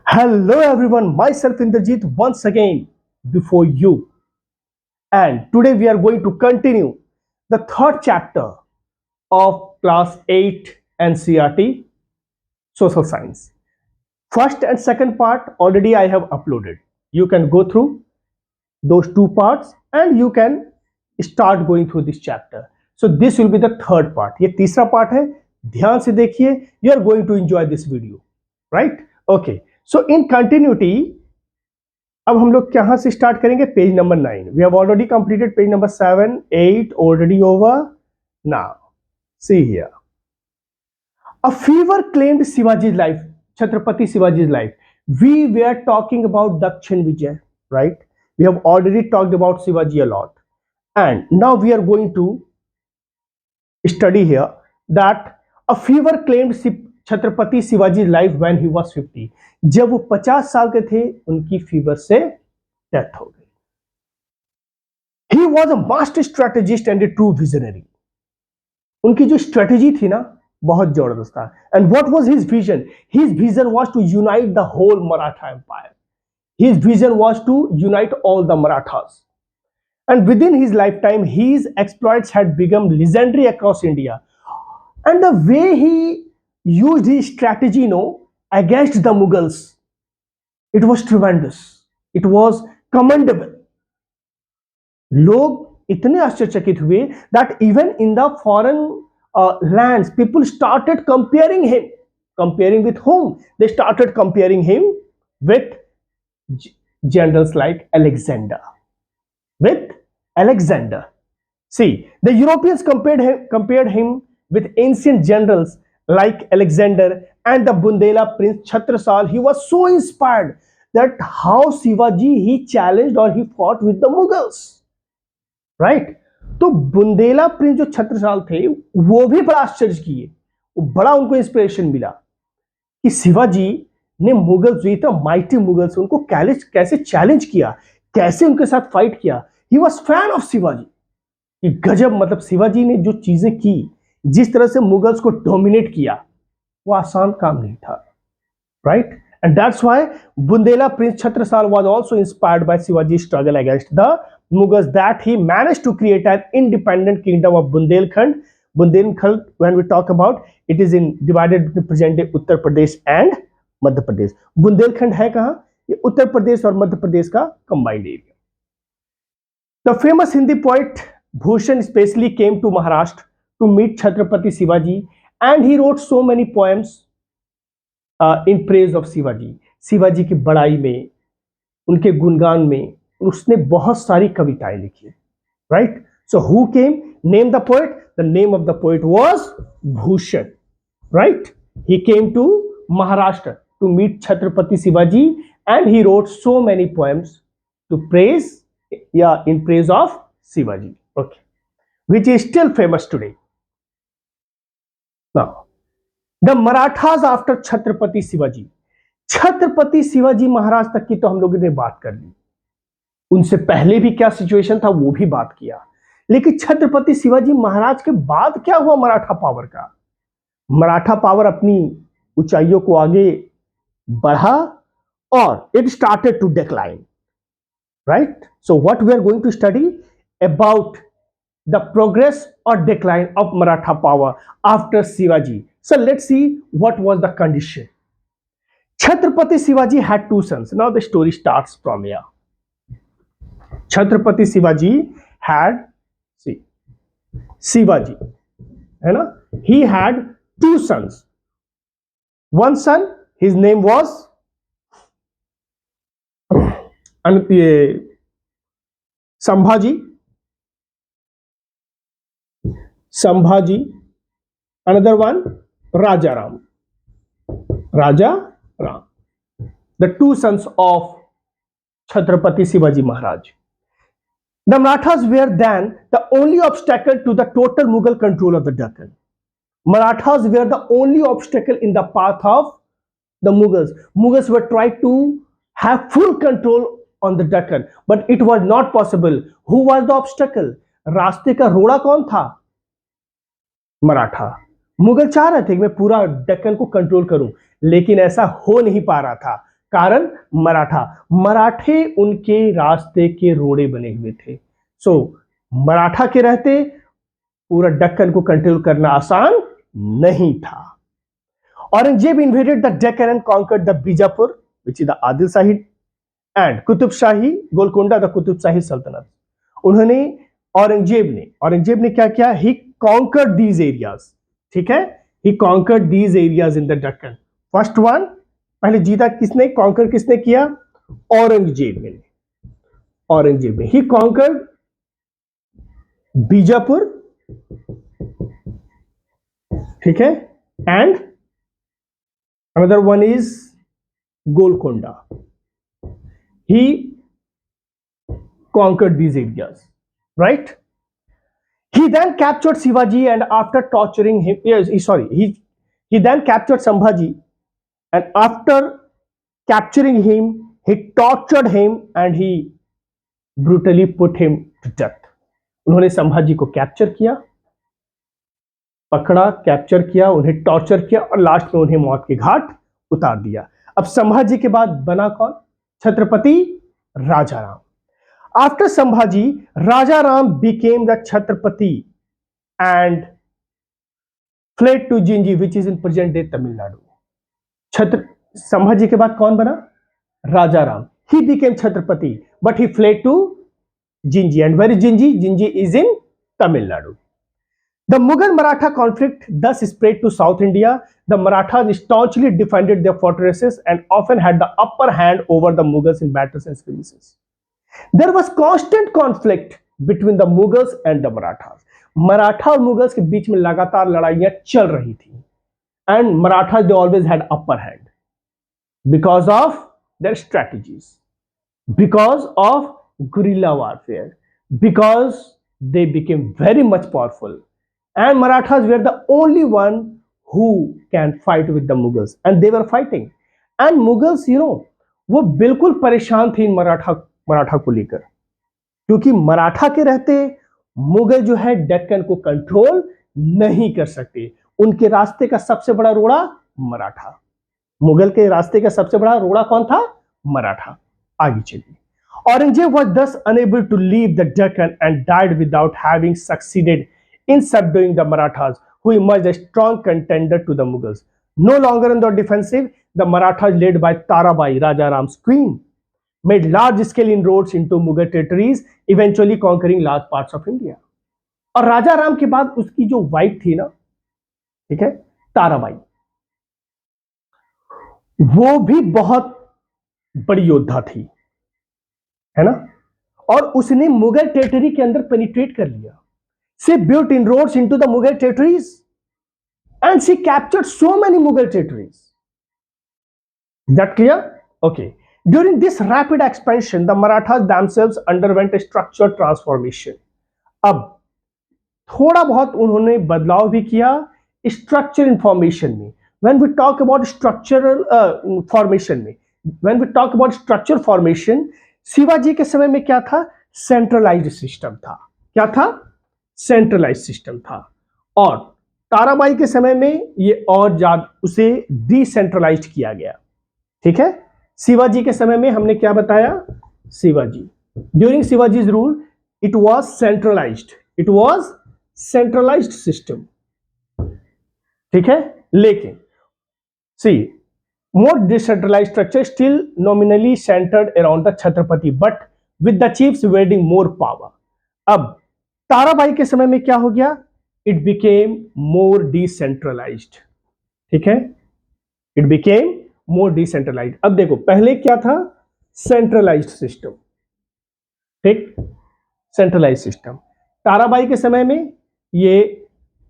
Hello everyone, myself Indrajit once again before you. And today we are going to continue the third chapter of class 8 NCERT Social Science. First and second part already I have uploaded. You can go through those two parts and you can start going through this chapter. So this will be the third part. ये तीसरा part है, ध्यान से देखिए. You are going to enjoy this video, right? Okay. So in continuity, अब हम लोग कहां से स्टार्ट करेंगे? Page number 9. We have already completed page number 7, 8 already over. Now see here. A fever claimed Shivaji's life, Chhatrapati Shivaji's life. We were talking about Dakshin Vijay, right? We have already talked about Shivaji a lot. And now we are going to study here that a fever claimed Chhatrapati Shivaji life when he was 50. जब वो 50 साल के थे उनकी fever से death हो गई. He was a master strategist and a true visionary. उनकी जो स्ट्रेटेजी थी ना बहुत जबरदस्त था. And what was his vision? His vision was to unite the whole Maratha empire. His vision was to unite all the Marathas. And within his lifetime, his exploits had become legendary across India. And the way he used his strategy, against the Mughals, it was tremendous. It was commendable. लोग इतने आश्चर्यचकित हुए that even in the foreign lands, people started comparing him. Comparing with whom? They started comparing him with generals like Alexander. With Alexander. See, the Europeans compared him with ancient generals like Alexander and the Bundela Prince Chhatrasal. He was so inspired that how Shivaji he challenged or he fought with the Mughals. Right? तो Bundela Prince जो छत्रसाल थे वो भी बड़ा आश्चर्य किए. बड़ा उनको इंस्पिरेशन मिला कि शिवाजी ने मुगल जो इतना माइटी मुगल्स उनको कैसे चैलेंज किया, कैसे उनके साथ फाइट किया. He was fan of Shivaji. गजब, मतलब शिवाजी ने जो चीजें की, जिस तरह से मुगल्स को डोमिनेट किया, वो आसान काम नहीं था. Right? And that's why Bundela prince Chhatrasal was also inspired by Shivaji struggle against the Mughals that he managed to create an independent kingdom of Bundelkhand. Bundelkhand when we talk about it is in divided between present day Uttar Pradesh and Madhya Pradesh. Bundelkhand है कहां? ये उत्तर प्रदेश और मध्य प्रदेश का combined area. The famous Hindi poet Bhushan especially came to Maharashtra to meet Chhatrapati Shivaji, and he wrote so many poems in praise of Shivaji. Shivaji की बड़ाई में, उनके गुणगान में उसने बहुत सारी कविताएं लिखी. Right? So who came? Name the poet. The name of the poet was Bhushan. Right? He came to Maharashtra to meet Chhatrapati Shivaji, and he wrote so many poems to praise. In praise of Shivaji, okay, which is still famous today. Now, the Marathas after Chhatrapati Shivaji. Chhatrapati Shivaji Maharaj तक की तो हम लोगों ने बात कर ली. उनसे पहले भी क्या सिचुएशन था वो भी बात किया. लेकिन छत्रपति शिवाजी महाराज के बाद क्या हुआ मराठा पावर का? मराठा पावर अपनी ऊंचाइयों को आगे बढ़ा और it started to decline. Right? So what we are going to study about the progress or decline of Maratha power after Shivaji. So let's see what was the condition. Chhatrapati Shivaji had two sons. Now the story starts from here. Chhatrapati Shivaji had, see, Shivaji, he had two sons. One son, his name was Sambhaji, another one Rajaram. The two sons of Chhatrapati Shivaji Maharaj. The Marathas were then the only obstacle to the total Mughal control of the Deccan. Marathas were the only obstacle in the path of the Mughals. Mughals were trying to have full control on the Deccan, but it was not possible. Who was the obstacle? रास्ते का रोड़ा कौन था? मराठा. मुगल चाह रहे थे कि मैं पूरा डेक्कन को कंट्रोल करूं, लेकिन ऐसा हो नहीं पा रहा था कारण मराठा, मराठे उनके रास्ते के रोड़े बने हुए थे। सो मराठा के रहते पूरा दक्कन को कंट्रोल करना आसान नहीं था। Aurangzeb invaded the Deccan and conquered the Bijapur, which is the Adil Shahi, and Qutub Shahi Golconda, the Qutub Shahi Sultanate. उन्होंने औरंगजेब ने क्या किया? He conquered these areas. ठीक है, he conquered these areas in the Deccan. First one, पहले जीता किसने? Conquer किसने किया? औरंगजेब ने ही कॉन्कर्ड बीजापुर, ठीक है, and another one is Golconda. He conquered these areas, right? He then captured Shivaji, and after torturing him, he then captured Sambhaji, and after capturing him, he tortured him and he brutally put him to death. उन्होंने संभाजी को capture किया, पकड़ा, capture किया, उन्हें torture किया और last में उन्हें मौत के घाट उतार दिया. अब संभाजी के बाद बना कौन? Chhatrapati Rajaram. After Sambhaji, Rajaram became the Chhatrapati and fled to Jinji, which is in present day Tamil Nadu. Sambhaji के बाद कौन बना? Rajaram. He became Chhatrapati, but he fled to Jinji. And where is Jinji? Jinji is in Tamil Nadu. The Mughal-Maratha conflict thus spread to South India. The Marathas staunchly defended their fortresses and often had the upper hand over the Mughals in battles and skirmishes. There was constant conflict between the Mughals and the Marathas. Maratha और Mughals के बीच में लगातार लड़ाइयां चल रही थी. And Marathas, they always had upper hand because of their strategies, because of guerrilla warfare, because they became very much powerful. And Marathas were the only one who can fight with the Mughals, and they were fighting. And Mughals, वो बिल्कुल परेशान थी मराठा को लेकर, क्योंकि मराठा के रहते मुगल जो है डेक्कन को कंट्रोल नहीं कर सकते. उनके रास्ते का सबसे बड़ा रोड़ा मराठा. मुगल के रास्ते का सबसे बड़ा रोड़ा कौन था? मराठा. आगे चलिए. Aurangzeb was thus unable to leave the Deccan and died without having succeeded in subduing the Marathas, who emerged a strong contender to the Mughals. No longer on the defensive, the Marathas, led by Tarabai, Rajaram's queen, made large-scale inroads into Mughal territories, eventually conquering large parts of India. और राजा राम के बाद उसकी जो wife थी ना, ठीक है, ताराबाई, वो भी बहुत बड़ी योद्धा थी, है ना, और उसने मुगल टेरिटरी के अंदर पेनिट्रेट कर लिया. She built inroads into the Mughal territories and she captured so many Mughal territories. Is that clear? Okay. During this rapid expansion, the Marathas themselves underwent a structural transformation. अब थोड़ा बहुत उन्होंने बदलाव भी किया स्ट्रक्चर इन्फॉर्मेशन में. When we talk about structural formation में, when we talk about structural formation, Shivaji के समय में क्या था? सेंट्रलाइज्ड सिस्टम था. क्या था? सेंट्रलाइज्ड सिस्टम था. और ताराबाई के समय में ये और ज्यादा उसे डिसेंट्रलाइज्ड किया गया. ठीक है. शिवाजी के समय में हमने क्या बताया? Shivaji, during Shivaji's rule it was centralised, it was centralised system. ठीक है. लेकिन सी more decentralized structure still nominally centered around the Chhatrapati, but with the chiefs wielding more power. अब ताराबाई के समय में क्या हो गया? It became more decentralized. ठीक है. It became more decentralized. अब देखो, पहले क्या था? Centralised system. ठीक, सेंट्रलाइज्ड सिस्टम. ताराबाई के समय में ये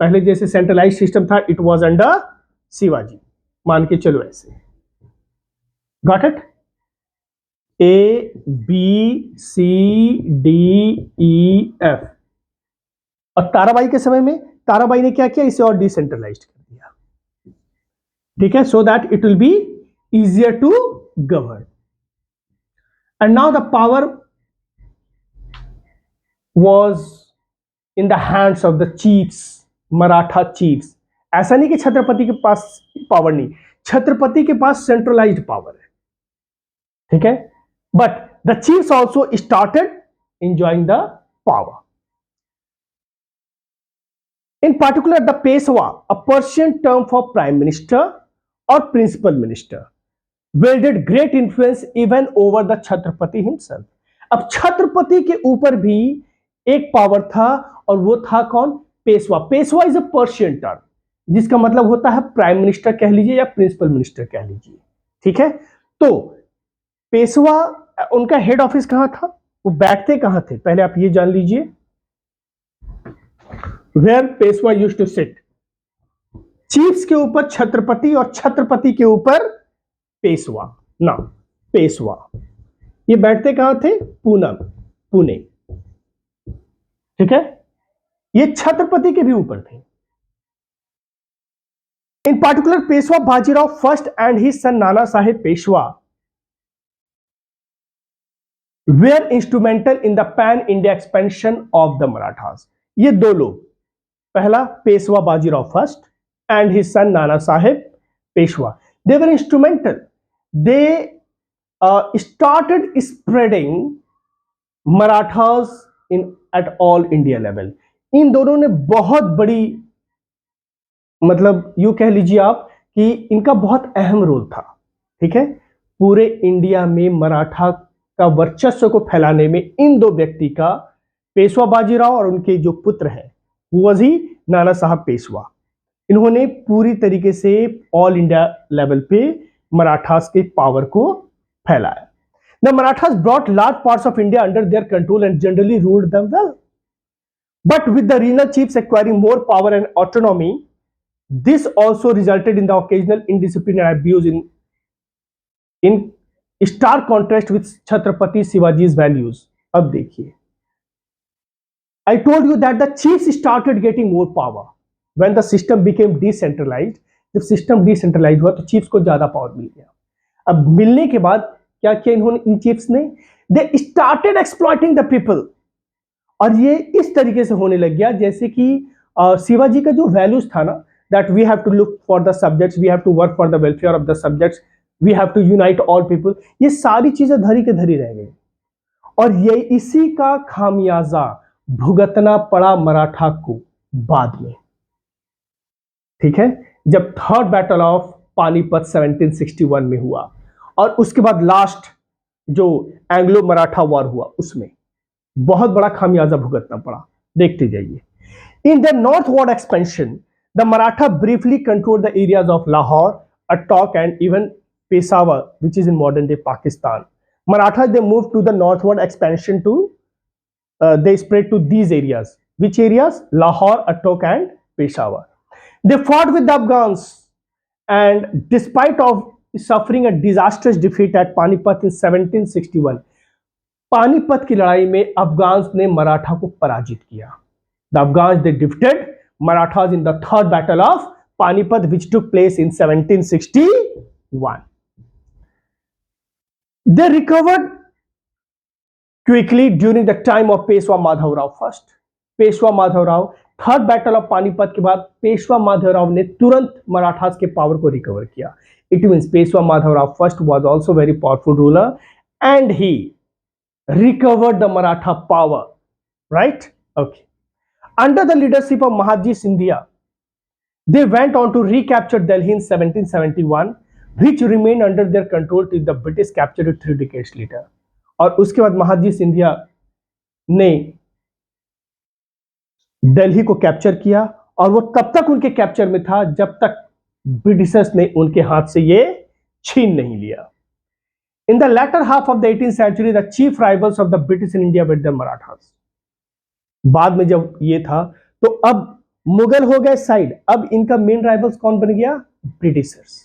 पहले जैसे सेंट्रलाइज्ड सिस्टम था, इट वाज अंडर शिवाजी. मान के चलो ऐसे. Got it? A, B, C, D, E, F. और ताराबाई के समय में ताराबाई ने क्या किया? इसे और डिसेंट्रलाइज्ड कर दिया. ठीक है. So that it will be easier to govern. And now the power was in the hands of the chiefs, Maratha chiefs. ऐसा नहीं कि छत्रपति के पास पावर नहीं, छत्रपति के पास सेंट्रलाइज्ड पावर है. ठीक है, but the chiefs also started enjoying the power. In particular, the Peshwa, a Persian term for prime minister or principal minister, wielded great influence even over the Chhatrapati himself. अब छत्रपति के ऊपर भी एक power था और वो था कौन? Peshwa. Peshwa is a Persian term जिसका मतलब होता है प्राइम मिनिस्टर कह लीजिए या प्रिंसिपल मिनिस्टर कह लीजिए. ठीक है, तो पेशवा उनका हेड ऑफिस कहां था, वो बैठते कहां थे, पहले आप ये जान लीजिए. Where Peshwa used to sit. Chiefs के ऊपर छत्रपति और छत्रपति के ऊपर पेशवा. ना, पेशवा ये बैठते कहां थे? पुणे. ठीक है, ये छत्रपति के भी ऊपर थे. In particular Peshwa Bajirao first and his son Nana Saheb Peshwa were instrumental in the pan India expansion of the Marathas. ये दो लोग, पहला Peshwa Bajirao first and his son Nana Sahib Peshwa. They were instrumental. They started spreading Marathas in at all India level. इन दोनों ने बहुत बड़ी, मतलब यूं कह लीजिए आप कि इनका बहुत अहम रोल था. ठीक है, पूरे इंडिया में मराठा का वर्चस्व को फैलाने में इन दो व्यक्ति का, पेशवा बाजीराव और उनके जो पुत्र हैं वो ही नाना साहब पेशवा, इन्होंने पूरी तरीके से ऑल इंडिया लेवल पे मराठास के पावर को फैलाया. The Marathas brought large parts of India under their control and generally ruled them well. But with the regional chiefs acquiring more power and autonomy, this also resulted in the occasional indiscipline and abuse in star contrast with Chhatrapati Shivaji's values. अब देखिए, I told you that the chiefs started getting more power when the system became decentralized. जब system decentralise हुआ तो chiefs को ज्यादा power मिल गया. अब मिलने के बाद क्या किया इन्होंने, इन चीफ्स ने, they started exploiting the people. और ये इस तरीके से होने लग गया जैसे कि शिवाजी का जो वैल्यूज था ना, that we have to look for the subjects, we have to work for the welfare of the subjects, we have to unite all people, ये सारी चीजें धरी के धरी रह गई. और ये इसी का खामियाजा भुगतना पड़ा मराठा को बाद में. ठीक है, जब थर्ड बैटल ऑफ पानीपत 1761 में हुआ और उसके बाद लास्ट जो एंग्लो मराठा वॉर हुआ उसमें बहुत बड़ा खामियाजा भुगतना पड़ा. देखते जाइए. In the northward expansion, the Maratha briefly control the areas of Lahore, Attock and even Peshawar which is in modern day Pakistan. Maratha they move to the northward expansion to, they spread to these areas. Which areas? Lahore, Attock and Peshawar. They fought with the Afghans and despite of suffering a disastrous defeat at Panipat in 1761, Panipat की लड़ाई में Afghans ने मराठा को पराजित किया. The Afghans they defeated Marathas in the third battle of Panipat which took place in 1761. They recovered quickly during the time of Peshwa Madhavrao first. Peshwa Madhavrao, third battle of Panipat के बाद पेशवा माधवराव ने तुरंत मराठास के पावर को रिकवर किया. It means Peshwa Madhavrao first was also very powerful ruler and he recovered the Maratha power. Right, okay. Under the leadership of Mahadji Scindia, they went on to recapture Delhi in 1771, which remained under their control till the British captured it 3 decades later. और उसके बाद महादजी सिंधिया ने दिल्ली को capture किया और वो तब तक उनके कैप्चर में था जब तक ब्रिटिशर्स ने उनके हाथ से ये छीन नहीं लिया. In the latter half of the 18th century, the chief rivals of the British in India were the Marathas. बाद में जब ये था तो अब मुगल हो गए साइड, अब इनका मेन राइवल्स कौन बन गया? Britishers.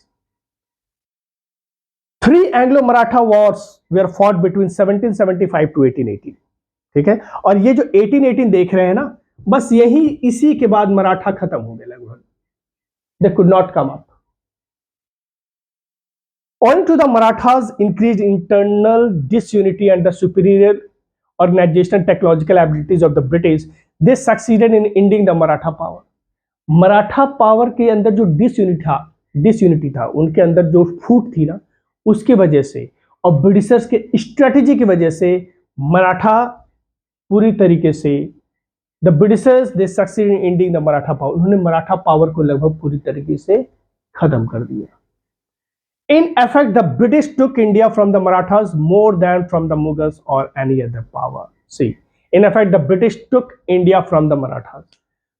3 Anglo Maratha wars were fought between 1775 to 1818. ठीक है, और ये जो 1818 देख रहे हैं ना, बस यही इसी के बाद मराठा खत्म हो गए लगभग. They could not come up. Owing to the Marathas' increased internal disunity and the superior organizational technological abilities of the British, they succeeded in ending the Maratha power. Maratha power के अंदर जो डिसयूनिटी था, उनके अंदर जो फूट थी ना, उसके वजह से और ब्रिटिशर्स के स्ट्रेटेजी की वजह से मराठा पूरी तरीके से the Britishers they succeed in ending the Maratha power, उन्होंने मराठा पावर को लगभग पूरी तरीके से खत्म कर दिया. In effect, the British took India from the Marathas more than from the Mughals or any other power. See, in effect, the British took India from the Marathas.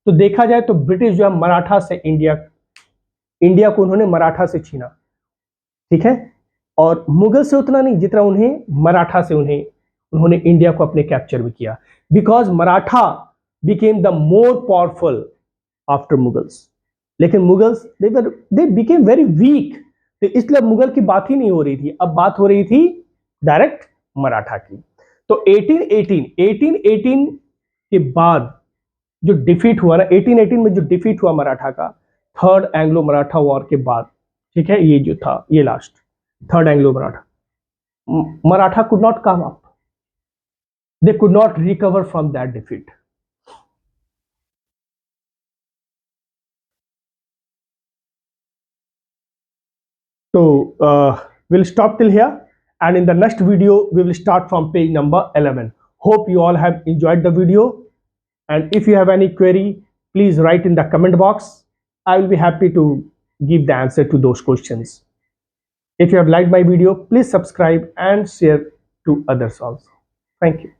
तो देखा जाए तो ब्रिटिश जो है मराठा से इंडिया इंडिया को उन्होंने मराठा से छीना. ठीक है, और मुगल से उतना नहीं जितना उन्हें मराठा से उन्होंने इंडिया को अपने कैप्चर भी किया. Because Maratha became the more powerful after Mughals. लेकिन Mughals they became very weak, तो इसलिए मुगल की बात ही नहीं हो रही थी, अब बात हो रही थी डायरेक्ट मराठा की. तो 1818 के बाद जो डिफीट हुआ ना, 1818 में जो डिफीट हुआ मराठा का, थर्ड एंग्लो मराठा वॉर के बाद, ठीक है, ये जो था ये last third Anglo Maratha, Maratha could not come up, they could not recover from that defeat. So we'll stop till here, and in the next video we will start from page number 11. Hope you all have enjoyed the video, and if you have any query, please write in the comment box. I will be happy to give the answer to those questions. If you have liked my video, please subscribe and share to others also. Thank you.